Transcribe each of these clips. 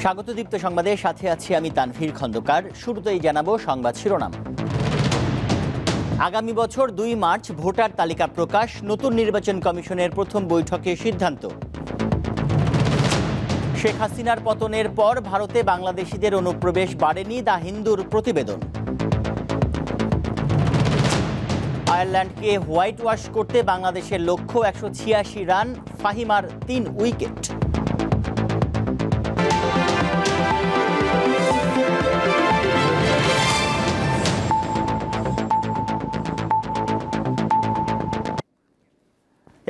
স্বাগত দীপ্ত সংবাদের সাথে আছি আমি তানভীর খন্দকার। শুরুতেই জানাবো সংবাদ শিরোনাম। আগামী বছর 2 মার্চ ভোটার তালিকা প্রকাশ, নতুন নির্বাচন কমিশনের প্রথম বৈঠকে সিদ্ধান্ত। শেখ হাসিনার পতনের পর ভারতে বাংলাদেশিদের অনুপ্রবেশ বাড়েনি, দ্য হিন্দুর প্রতিবেদন। আয়ারল্যান্ডকে হোয়াইট ওয়াশ করতে বাংলাদেশের লক্ষ্য, 186 রান, ফাহিমার 3 উইকেট।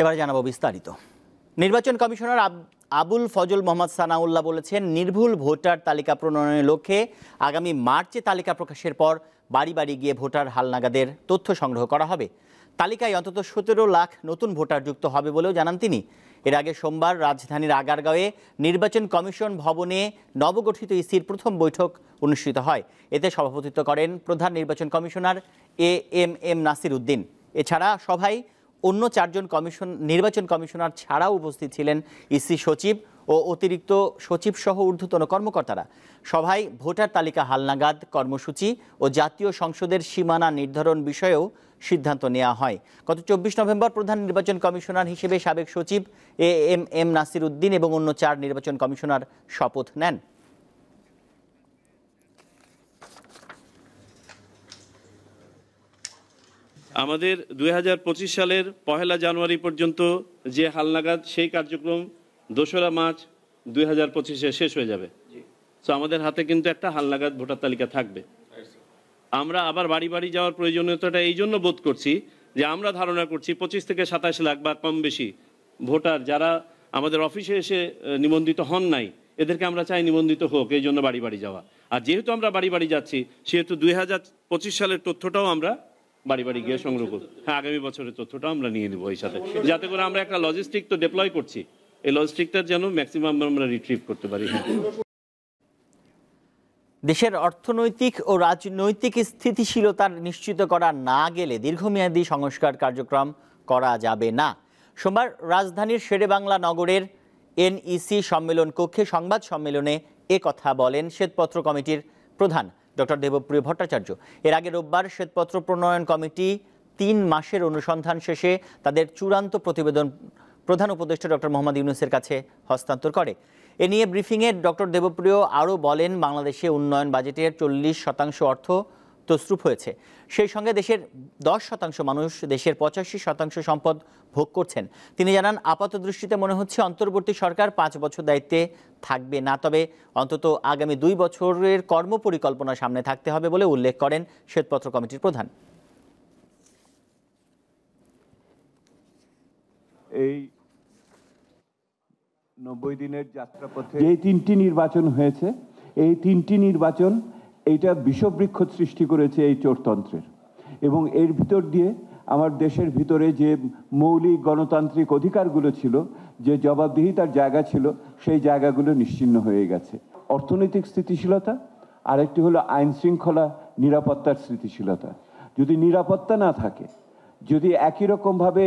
এবার জানাবো বিস্তারিত। নির্বাচন কমিশনার আবুল ফজল মোহাম্মদ সানাউল্লাহ বলেছেন, নির্ভুল ভোটার তালিকা প্রণয়নের লক্ষ্যে আগামী মার্চে তালিকা প্রকাশের পর বাড়ি বাড়ি গিয়ে ভোটার হালনাগাদের তথ্য সংগ্রহ করা হবে। তালিকায় অন্তত 17 লাখ নতুন ভোটার যুক্ত হবে বলেও জানান তিনি। এর আগে সোমবার রাজধানীর আগারগাঁওয়ে নির্বাচন কমিশন ভবনে নবগঠিত ইসির প্রথম বৈঠক অনুষ্ঠিত হয়। এতে সভাপতিত্ব করেন প্রধান নির্বাচন কমিশনার এএমএম নাসির উদ্দিন। এছাড়া সভায় অন্য 4 জন নির্বাচন কমিশনার ছাড়াও উপস্থিত ছিলেন ইসি সচিব ও অতিরিক্ত সচিব সহ ঊর্ধ্বতন কর্মকর্তারা। সভায় ভোটার তালিকা হালনাগাদ কর্মসূচি ও জাতীয় সংসদের সীমানা নির্ধারণ বিষয়েও সিদ্ধান্ত নেওয়া হয়। গত 24 নভেম্বর প্রধান নির্বাচন কমিশনার হিসেবে সাবেক সচিব এএমএম নাসির উদ্দিন এবং অন্য 4 নির্বাচন কমিশনার শপথ নেন। আমাদের 2025 সালের 1 জানুয়ারি পর্যন্ত যে হালনাগাদ, সেই কার্যক্রম 2রা মার্চ 2025-এ শেষ হয়ে যাবে। তো আমাদের হাতে কিন্তু একটা হালনাগাদ ভোটার তালিকা থাকবে। আমরা আবার বাড়ি বাড়ি যাওয়ার প্রয়োজনীয়তাটা এই জন্য বোধ করছি যে আমরা ধারণা করছি 25 থেকে 27 লাখ বা কম বেশি ভোটার যারা আমাদের অফিসে এসে নিবন্ধিত হন নাই, এদেরকে আমরা চাই নিবন্ধিত হোক, এই জন্য বাড়ি বাড়ি যাওয়া। আর যেহেতু আমরা বাড়ি বাড়ি যাচ্ছি, সেহেতু 2025 সালের তথ্যটাও আমরা বাড়ি বাড়ি গিয়ে সংগ্রহ করব। হ্যাঁ, আগামী বছরের তথ্যটা আমরা নিয়ে নেব এই সাথে, যাতে করে আমরা একটা লজিস্টিক তো ডিপ্লয় করছি, এই লজিস্টিকটা যেন ম্যাক্সিমাম আমরা রিট্রিভ করতে পারি। দেশের অর্থনৈতিক ও রাজনৈতিক স্থিতিশীলতা নিশ্চিত করা না গেলে দীর্ঘমেয়াদী সংস্কার কার্যক্রম করা যাবে না। সোমবার রাজধানীর শেরেবাংলা নগরের এনইসি সম্মেলন কক্ষে সংবাদ সম্মেলনে কথা বলেন শ্বেতপত্র কমিটির প্রধান ডক্টর দেবপ্রিয় ভট্টাচার্য। এর আগে রোববার শ্বেতপত্র প্রণয়ন কমিটি 3 মাসের অনুসন্ধান শেষে তাদের চূড়ান্ত প্রতিবেদন প্রধান উপদেষ্টা ডক্টর মোহাম্মদ ইউনূসের কাছে হস্তান্তর করে। এ নিয়ে ব্রিফিংয়ে ডক্টর দেবপ্রিয় আরও বলেন, বাংলাদেশে উন্নয়ন বাজেটের 40% অর্থ তছরূপ হয়েছে। সেই সঙ্গে দেশের 10% মানুষ দেশের 85% সম্পদ ভোগ করছেন। তিনি জানান, আপাত দৃষ্টিতে মনে হচ্ছে অন্তর্বর্তী সরকার 5 বছর দায়িত্বে থাকবে না, তবে অন্তত আগামী 2 বছরের কর্মপরিকল্পনা সামনে থাকতে হবে বলে উল্লেখ করেন শ্বেতপত্র কমিটির প্রধান। এই 90 দিনের যাত্রাপথে এই 3টি নির্বাচন হয়েছে, এই 3টি নির্বাচন এইটা বিষবৃক্ষ সৃষ্টি করেছে এই চোরতন্ত্রের, এবং এর ভিতর দিয়ে আমার দেশের ভিতরে যে মৌলিক গণতান্ত্রিক অধিকারগুলো ছিল, যে জবাবদিহিতার জায়গা ছিল, সেই জায়গাগুলো নিশ্চিহ্ন হয়ে গেছে। অর্থনৈতিক স্থিতিশীলতা, আরেকটি হলো আইন শৃঙ্খলা নিরাপত্তার স্থিতিশীলতা। যদি নিরাপত্তা না থাকে, যদি একই রকমভাবে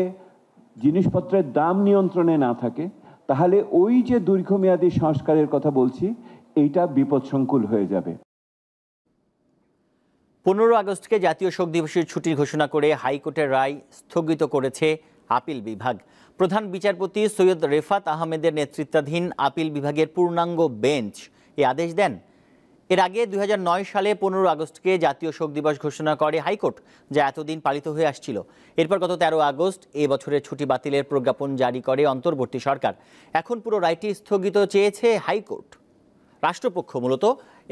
জিনিসপত্রের দাম নিয়ন্ত্রণে না থাকে, তাহলে ওই যে দীর্ঘমেয়াদী সংস্কারের কথা বলছি, এইটা বিপদসংকুল হয়ে যাবে। 15 আগস্টকে জাতীয় শোক দিবসের ছুটির ঘোষণা করে হাইকোর্টের রায় স্থগিত করেছে আপিল বিভাগ। প্রধান বিচারপতি সৈয়দ রেফাত আহমেদের নেতৃত্বাধীন আপিল বিভাগের পূর্ণাঙ্গ বেঞ্চ এই আদেশ দেন। এর আগে 2009 সালে 15 আগস্টকে জাতীয় শোক দিবস ঘোষণা করে হাইকোর্ট, যা এতদিন পালিত হয়ে আসছিল। এরপর গত 13 আগস্ট এ বছরের ছুটি বাতিলের প্রজ্ঞাপন জারি করে অন্তর্বর্তী সরকার। এখন পুরো রায়টি স্থগিত চেয়েছে হাইকোর্ট। রাষ্ট্রপক্ষ মূলত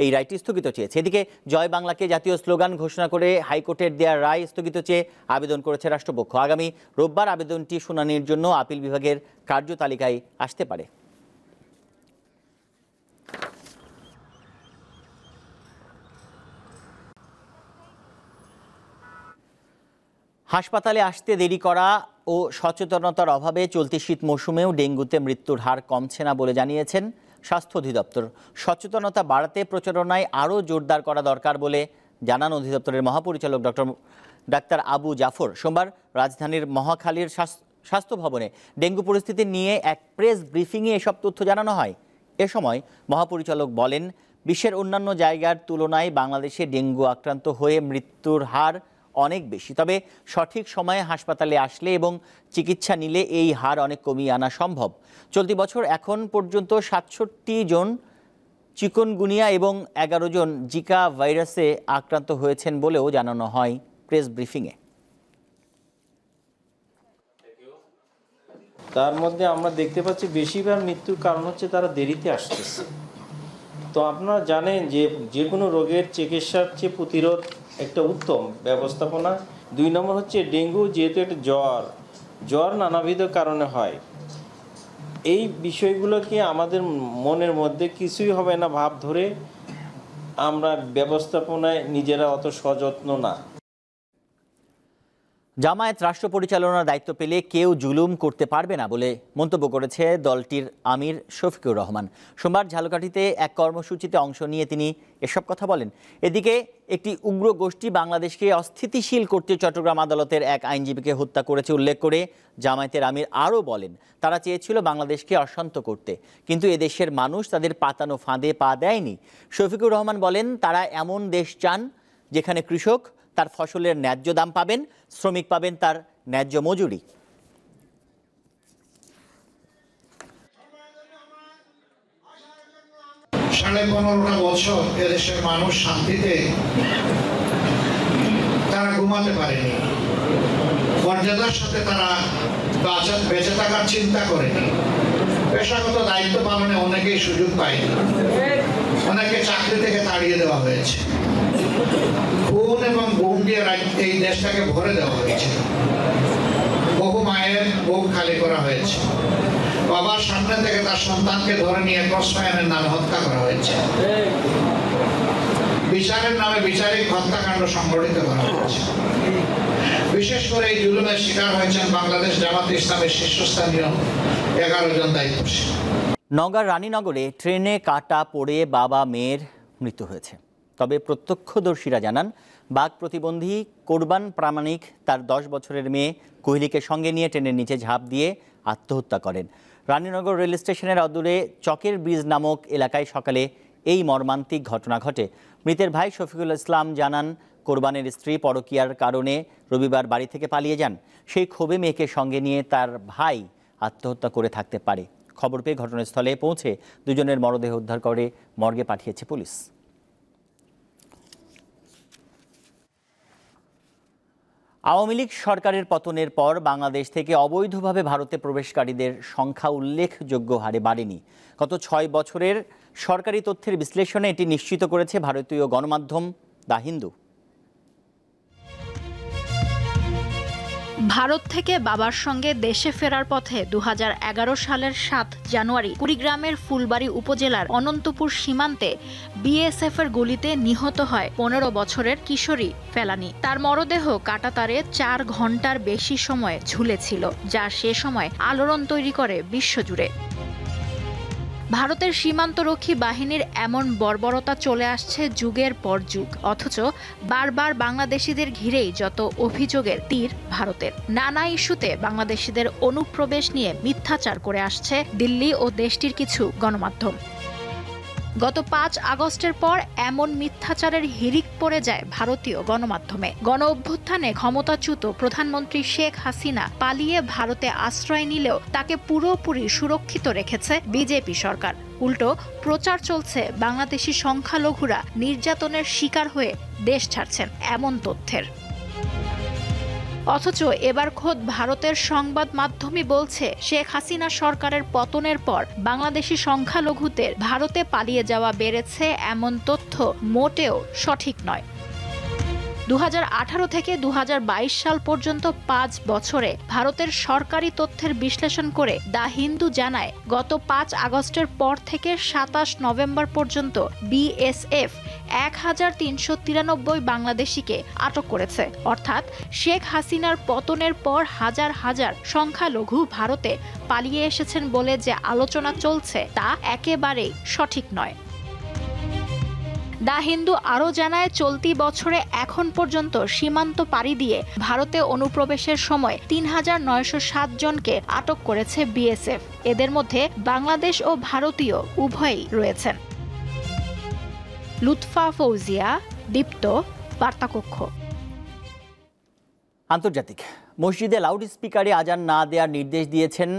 এই রায়টি স্থগিত চেয়েছে। এদিকে জয় বাংলাকে জাতীয় স্লোগান ঘোষণা করে হাইকোর্টের দেওয়া রায় স্থগিত চেয়ে আবেদন করেছে রাষ্ট্রপক্ষ। আগামী রোববার আবেদনটি শুনানির জন্য আপিল বিভাগের কার্যতালিকায় আসতে পারে। হাসপাতালে আসতে দেরি করা ও সচেতনতার অভাবে চলতি শীত মৌসুমেও ডেঙ্গুতে মৃত্যুর হার কমছে না বলে জানিয়েছেন স্বাস্থ্য অধিদপ্তর। সচেতনতা বাড়াতে প্রচারণায় আরও জোরদার করা দরকার বলে জানান অধিদপ্তরের মহাপরিচালক ডাক্তার আবু জাফর। সোমবার রাজধানীর মহাখালীর স্বাস্থ্য ভবনে ডেঙ্গু পরিস্থিতি নিয়ে এক প্রেস ব্রিফিংয়ে এসব তথ্য জানানো হয়। এ সময় মহাপরিচালক বলেন, বিশ্বের অন্যান্য জায়গার তুলনায় বাংলাদেশে ডেঙ্গু আক্রান্ত হয়ে মৃত্যুর হার অনেক বেশি। তবে সঠিক সময়ে হাসপাতালে আসলে এবং চিকিৎসা নিলে এই হার অনেক কমিয়ে আনা সম্ভব। চলতি বছর এখন পর্যন্ত ৬৭ জন চিকুনগুনিয়া এবং ১১ জন জিকা ভাইরাসে আক্রান্ত হয়েছেন বলেও জানানো হয় প্রেস ব্রিফিংয়ে। তার মধ্যে আমরা দেখতে পাচ্ছি বেশিরভাগ মৃত্যুর কারণ হচ্ছে তারা দেরিতে আসতেছে। তো আপনারা জানেন যে কোনো রোগের চিকিৎসার চেয়ে প্রতিরোধ একটা উত্তম ব্যবস্থাপনা। ২ নম্বর হচ্ছে ডেঙ্গু, যেহেতু একটা জ্বর নানাবিধ কারণে হয়। এই বিষয়গুলোকে আমাদের মনের মধ্যে কিছুই হবে না ভাব ধরে আমরা ব্যবস্থাপনায় নিজেরা অত সযত্ন না। জামায়াত রাষ্ট্র পরিচালনার দায়িত্ব পেলে কেউ জুলুম করতে পারবে না বলে মন্তব্য করেছে দলটির আমির শফিকুর রহমান। সোমবার ঝালকাঠিতে এক কর্মসূচিতে অংশ নিয়ে তিনি এসব কথা বলেন। এদিকে একটি উগ্র গোষ্ঠী বাংলাদেশকে অস্থিতিশীল করতে চট্টগ্রাম আদালতের এক আইনজীবীকে হত্যা করেছে উল্লেখ করে জামায়াতের আমির আরও বলেন, তারা চেয়েছিল বাংলাদেশকে অশান্ত করতে, কিন্তু এদেশের মানুষ তাদের পাতানো ফাঁদে পা দেয়নি। শফিকুর রহমান বলেন, তারা এমন দেশ চান যেখানে কৃষক তার ফসলের ন্যায্য দাম পাবেন, শ্রমিক পাবেন তার ন্যায্য মজুরি। সাড়ে ১৫টা বছর এদেশের মানুষ শান্তিতে তারা ঘুমাতে পারেনি, মর্যাদার সাথে তারা বেঁচে থাকার চিন্তা করেনি। পেশাগত দায়িত্ব পালনে অনেকেই সুযোগ পায়নি, অনেকে চাকরি থেকে তাড়িয়ে দেওয়া হয়েছে, খুন এবং গুম দিয়ে এই দেশটাকে ভরে দেওয়া হয়েছে, বহু মায়ের বুক খালি করা হয়েছে, বাবার সামনে থেকে তার সন্তানকে ধরে নিয়ে ক্রসফায়ারের নামে হত্যা করা হয়েছে, বিচারের নামে বিচারিক হত্যাকাণ্ড সংঘটিত করা হয়েছে। বিশেষ করে এই জুলুমের শিকার হয়েছেন বাংলাদেশ জামাত ইসলামের শীর্ষস্থানীয় ১১ জন দায়িত্বশীল। নওগাঁর রানীনগরে ট্রেনে কাটা পড়ে বাবা মেয়ের মৃত্যু হয়েছে। তবে প্রত্যক্ষদর্শীরা জানান, বাঘ প্রতিবন্ধী কোরবান প্রামাণিক তার ১০ বছরের মেয়ে কোহলিকে সঙ্গে নিয়ে ট্রেনের নিচে ঝাঁপ দিয়ে আত্মহত্যা করেন। রানীনগর রেল স্টেশনের অদূরে চকের ব্রিজ নামক এলাকায় সকালে এই মর্মান্তিক ঘটনা ঘটে। মৃতের ভাই শফিকুল ইসলাম জানান, কোরবানের স্ত্রী পরকীয়ার কারণে রবিবার বাড়ি থেকে পালিয়ে যান। সেই ক্ষোভে মেয়েকে সঙ্গে নিয়ে তার ভাই আত্মহত্যা করে থাকতে পারে। খবর পেয়ে ঘটনাস্থলে পৌঁছে দুজনের মরদেহ উদ্ধার করে মর্গে পাঠিয়েছে পুলিশ। আওয়ামী লীগ সরকারের পতনের পর বাংলাদেশ থেকে অবৈধভাবে ভারতে প্রবেশকারীদের সংখ্যা উল্লেখযোগ্য হারে বাড়েনি। গত ৬ বছরের সরকারি তথ্যের বিশ্লেষণে এটি নিশ্চিত করেছে ভারতীয় গণমাধ্যম দ্য হিন্দু। ভারত থেকে বাবার সঙ্গে দেশে ফেরার পথে ২০১১ সালের ৭ জানুয়ারি কুড়িগ্রামের ফুলবাড়ী উপজেলার অনন্তপুর সীমান্তে বিএসএফের গুলিতে নিহত হয় ১৫ বছরের কিশোরী ফেলানি। তার মরদেহ কাঁটাতারে ৪ ঘন্টার বেশি সময় ঝুলেছিল, যা সে সময় আলোড়ন তৈরি করে বিশ্বজুড়ে। ভারতের সীমান্তরক্ষী বাহিনীর এমন বর্বরতা চলে আসছে যুগের পর যুগ, অথচ বারবার বাংলাদেশিদের ঘিরেই যত অভিযোগের তীর ভারতের। নানা ইস্যুতে বাংলাদেশিদের অনুপ্রবেশ নিয়ে মিথ্যাচার করে আসছে দিল্লি ও দেশটির কিছু গণমাধ্যম। গত ৫ আগস্টের পর এমন মিথ্যাচারের হিড়িক পড়ে যায় ভারতীয় গণমাধ্যমে। গণ অভ্যুত্থানে ক্ষমতাচ্যুত প্রধানমন্ত্রী শেখ হাসিনা পালিয়ে ভারতে আশ্রয় নিলেও তাকে পুরোপুরি সুরক্ষিত রেখেছে বিজেপি সরকার। উল্টো প্রচার চলছে বাংলাদেশি সংখ্যালঘুরা নির্যাতনের শিকার হয়ে দেশ ছাড়ছেন এমন তথ্যের। অথচ এবার খোদ ভারতের সংবাদ মাধ্যমই বলছে, শেখ হাসিনা সরকারের পতনের পর বাংলাদেশি সংখ্যালঘুদের ভারতে পালিয়ে যাওয়া বেড়েছে, এমন তথ্য মোটেও সঠিক নয়। ২০১৮ থেকে ২০২২ সাল পর্যন্ত ৫ বছরে ভারতের সরকারি তথ্যের বিশ্লেষণ করে দ্য হিন্দু জানায়, গত ৫ আগস্টের পর থেকে ২৭ নভেম্বর পর্যন্ত বিএসএফ ১৩৯৩ বাংলাদেশিকে আটক করেছে। অর্থাৎ শেখ হাসিনার পতনের পর হাজার হাজার সংখ্যালঘু ভারতে পালিয়ে এসেছেন বলে যে আলোচনা চলছে তা একেবারেই সঠিক নয়। দ্য হিন্দু আরও জানায়, চলতি বছরে এখন পর্যন্ত সীমান্ত পাড়ি দিয়ে ভারতে অনুপ্রবেশের সময় ৩,৯০৭ জনকে আটক করেছে বিএসএফ। এদের মধ্যে বাংলাদেশ ও ভারতীয় উভয়ই রয়েছেন। লুৎফা ফৌজিয়া, দীপ্ত, বার্তাকক্ষ। আন্তর্জাতিক মসজিদে লাউড স্পিকারে আজান না দেওয়ার নির্দেশ দিয়েছেন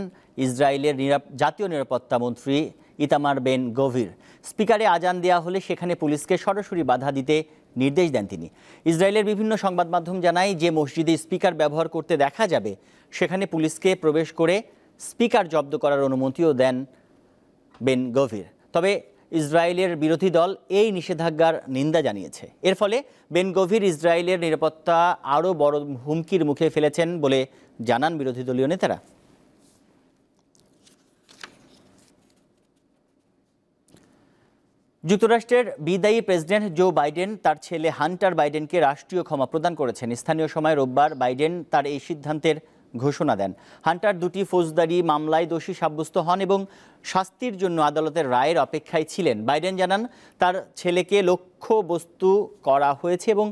ইসরায়েলের জাতীয় নিরাপত্তা মন্ত্রী ইতামার বেন গভির। স্পিকারে আজান দেওয়া হলে সেখানে পুলিশকে সরাসরি বাধা দিতে নির্দেশ দেন তিনি। ইসরায়েলের বিভিন্ন সংবাদ মাধ্যম জানায় যে মসজিদে স্পিকার ব্যবহার করতে দেখা যাবে সেখানে পুলিশকে প্রবেশ করে স্পিকার জব্দ করার অনুমতিও দেন বেন গভির। তবে ইসরায়েলের বিরোধী দল এই নিষেধাজ্ঞার নিন্দা জানিয়েছে। এর ফলে বেন গভির ইসরায়েলের নিরাপত্তা আরও বড় হুমকির মুখে ফেলেছেন বলে জানান বিরোধী দলীয় নেতারা। যুক্তরাষ্ট্রের বিদায়ী প্রেসিডেন্ট জো বাইডেন তার ছেলে হান্টার বাইডেনকে রাষ্ট্রীয় ক্ষমা প্রদান করেছেন। স্থানীয় সময় রোববার বাইডেন তার এই সিদ্ধান্তের ঘোষণা দেন। হান্টার দুটি ফৌজদারি মামলায় দোষী সাব্যস্ত হন এবং শাস্তির জন্য আদালতের রায়ের অপেক্ষায় ছিলেন। বাইডেন জানান তার ছেলেকে লক্ষ্যবস্তু করা হয়েছে এবং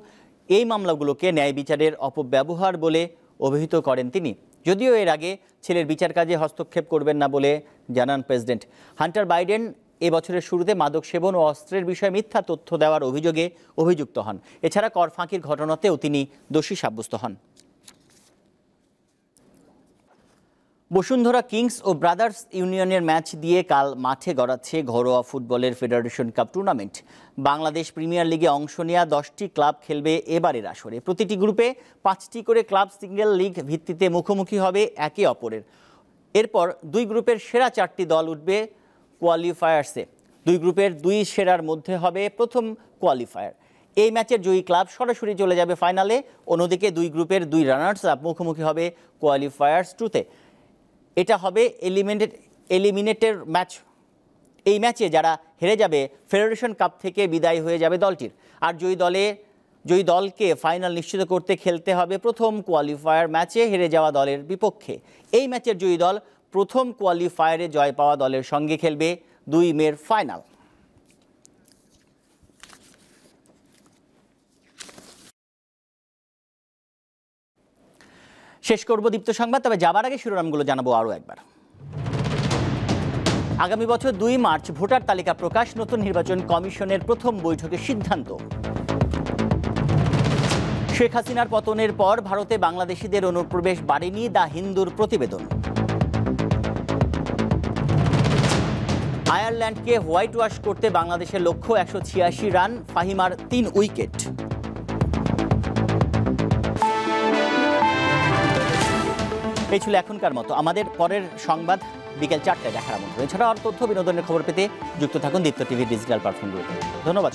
এই মামলাগুলোকে ন্যায় বিচারের অপব্যবহার বলে অভিহিত করেন তিনি। যদিও এর আগে ছেলের বিচার কাজে হস্তক্ষেপ করবেন না বলে জানান প্রেসিডেন্ট। হান্টার বাইডেন এ বছরের শুরুতে মাদক সেবন ও অস্ত্রের বিষয়ে মিথ্যা তথ্য দেওয়ার অভিযোগে অভিযুক্ত হন। এছাড়া কর ফাঁকির ঘটনাতেও তিনি দোষী সাব্যস্ত হন। বসুন্ধরা কিংস ও ব্রাদার্স ইউনিয়নের ম্যাচ দিয়ে কাল মাঠে গড়াচ্ছে ঘরোয়া ফুটবলের federation cup tournament. Bangladesh premier লিগে অংশ নেওয়া 10টি ক্লাব খেলবে এবারের আসরে। প্রতিটি গ্রুপে 5টি করে ক্লাব সিঙ্গেল লিগ ভিত্তিতে মুখোমুখি হবে একে অপরের। এরপর দুই গ্রুপের সেরা 4টি দল উঠবে কোয়ালিফায়ার্সে। দুই গ্রুপের 2 সেরার মধ্যে হবে প্রথম কোয়ালিফায়ার। এই ম্যাচের জয়ী ক্লাব সরাসরি চলে যাবে ফাইনালে। অন্যদিকে দুই গ্রুপের 2 রানার্স আপ মুখোমুখি হবে কোয়ালিফায়ার্স 2-তে। এটা হবে এলিমিনেটের ম্যাচ। এই ম্যাচে যারা হেরে যাবে ফেডারেশন কাপ থেকে বিদায় হয়ে যাবে দলটির। আর জয়ী দলকে ফাইনাল নিশ্চিত করতে খেলতে হবে প্রথম কোয়ালিফায়ার ম্যাচে হেরে যাওয়া দলের বিপক্ষে। এই ম্যাচের জয়ী দল প্রথম কোয়ালিফায়ারে জয় পাওয়া দলের সঙ্গে খেলবে 2 মের ফাইনাল। শেষ করব দীপ্ত সংবাদ, তবে যাবার আগে শিরোনামগুলো জানাবো আরও একবার। আগামী বছর 2 মার্চ ভোটার তালিকা প্রকাশ, নতুন নির্বাচন কমিশনের প্রথম বৈঠকে সিদ্ধান্ত। শেখ হাসিনার পতনের পর ভারতে বাংলাদেশিদের অনুপ্রবেশ বাড়েনি, দ্য হিন্দুর প্রতিবেদন। আয়ারল্যান্ডকে হোয়াইট ওয়াশ করতে বাংলাদেশের লক্ষ্য 186 রান, ফাহিমার 3 উইকেট। এই ছিল এখনকার মতো। আমাদের পরের সংবাদ বিকেল 4টায় দেখার আমন্ত্রণ। এছাড়া আর তথ্য বিনোদনের খবর পেতে যুক্ত থাকুন দীপ্ত টিভির ডিজিটাল প্ল্যাটফর্মগুলোতে। ধন্যবাদ।